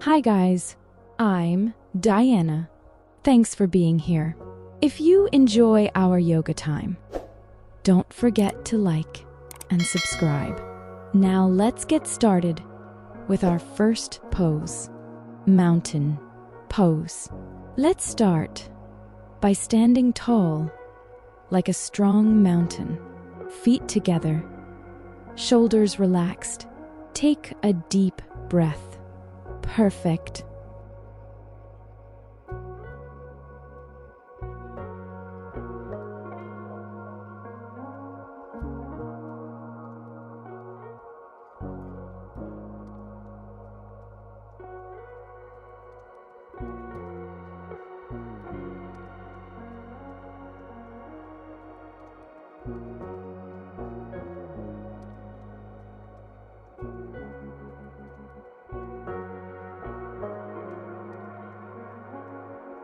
Hi guys, I'm Diana. Thanks for being here. If you enjoy our yoga time, don't forget to like and subscribe. Now let's get started with our first pose, mountain pose. Let's start by standing tall like a strong mountain, feet together, shoulders relaxed. Take a deep breath. Perfect.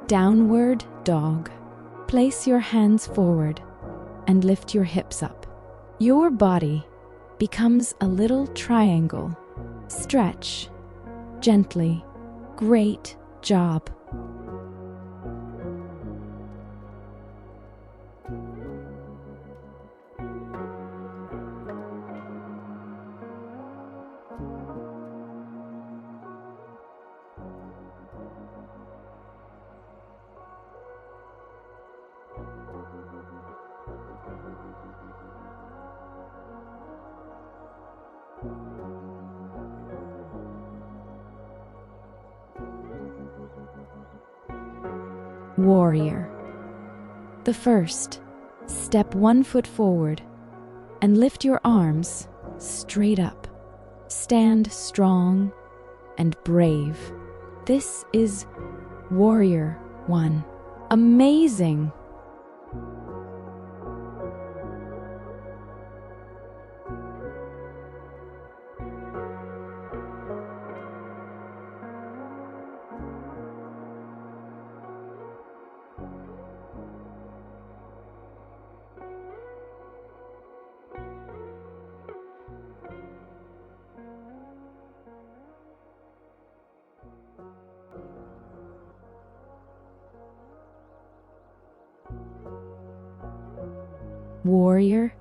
Downward dog. Place your hands forward and lift your hips up. Your body becomes a little triangle. Stretch gently. Great job. Warrior. The first, step 1 foot forward and lift your arms straight up. Stand strong and brave. This is Warrior 1. Amazing! Warrior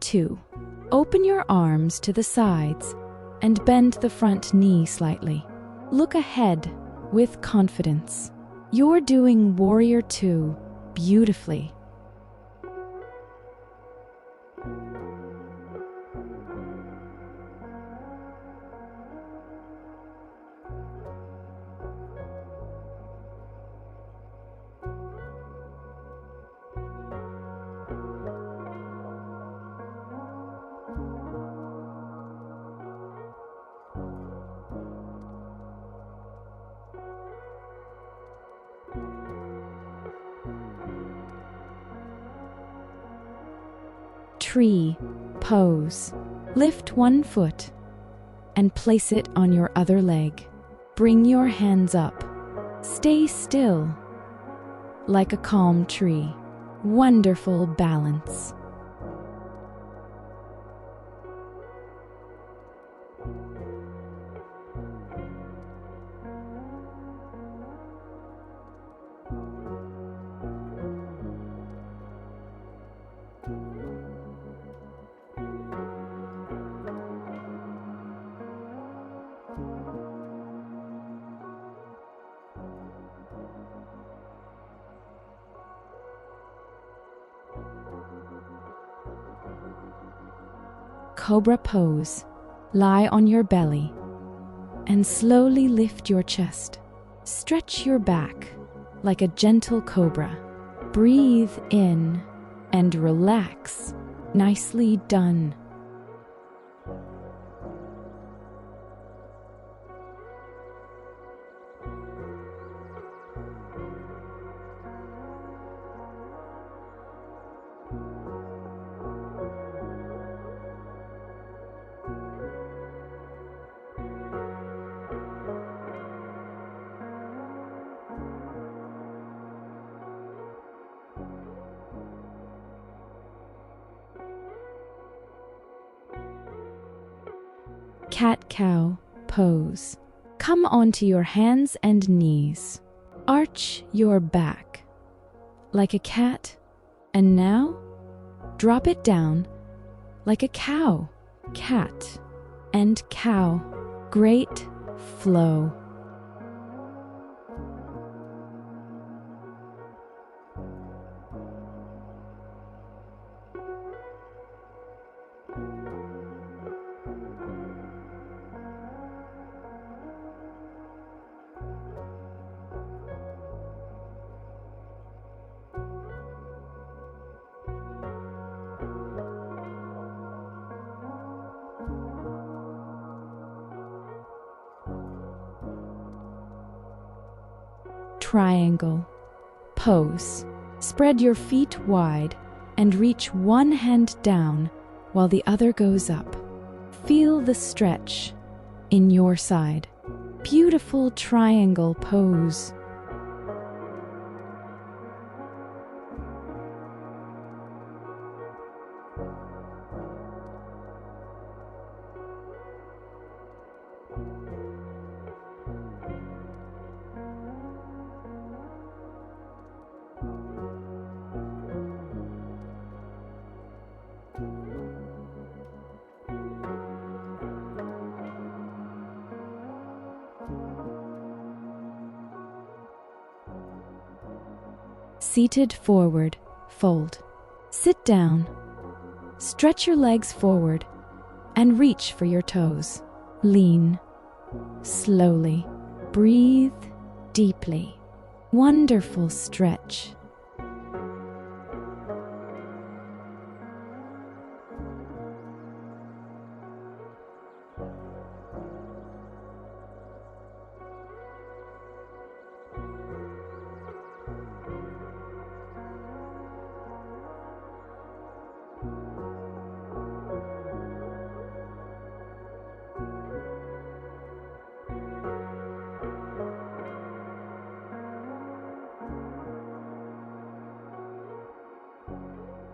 2. Open your arms to the sides and bend the front knee slightly. Look ahead with confidence. You're doing Warrior 2 beautifully. Tree pose. Lift 1 foot and place it on your other leg. Bring your hands up. Stay still like a calm tree. Wonderful balance. Cobra pose. Lie on your belly and slowly lift your chest. Stretch your back like a gentle cobra. Breathe in and relax. Nicely done. Cat-cow pose. Come onto your hands and knees. Arch your back like a cat, and now drop it down like a cow. Cat and cow. Great flow. Triangle pose. Spread your feet wide and reach one hand down while the other goes up. Feel the stretch in your side. Beautiful triangle pose. Seated forward, fold. Sit down. Stretch your legs forward and reach for your toes. Lean slowly. Breathe deeply. Wonderful stretch.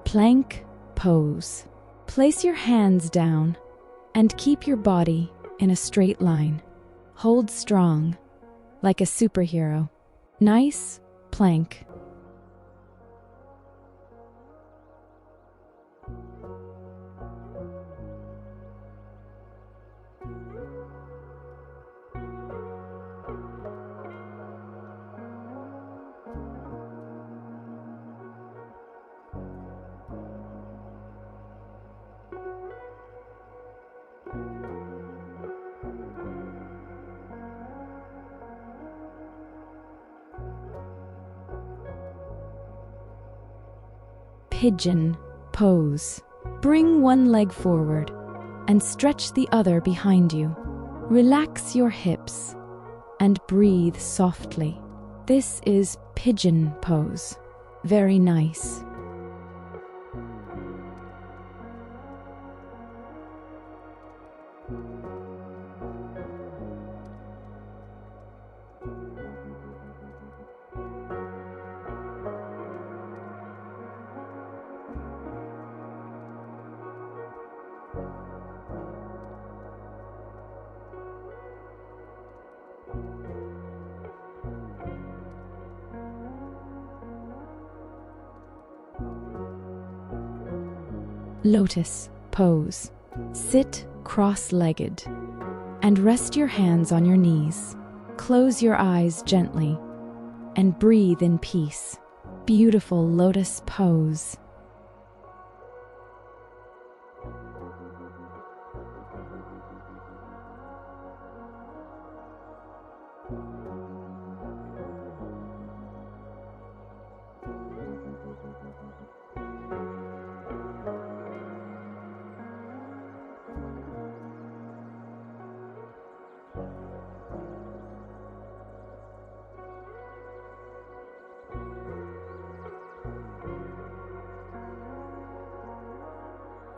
Plank pose. Place your hands down and keep your body in a straight line. Hold strong, like a superhero. Nice plank. Pigeon pose. Bring one leg forward and stretch the other behind you. Relax your hips and breathe softly. This is pigeon pose. Very nice. Lotus pose. Sit cross-legged and rest your hands on your knees. Close your eyes gently and breathe in peace. Beautiful lotus pose.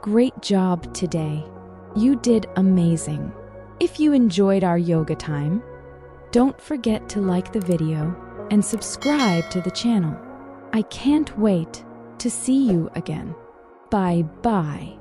Great job today. You did amazing. If you enjoyed our yoga time, don't forget to like the video and subscribe to the channel. I can't wait to see you again. Bye-bye.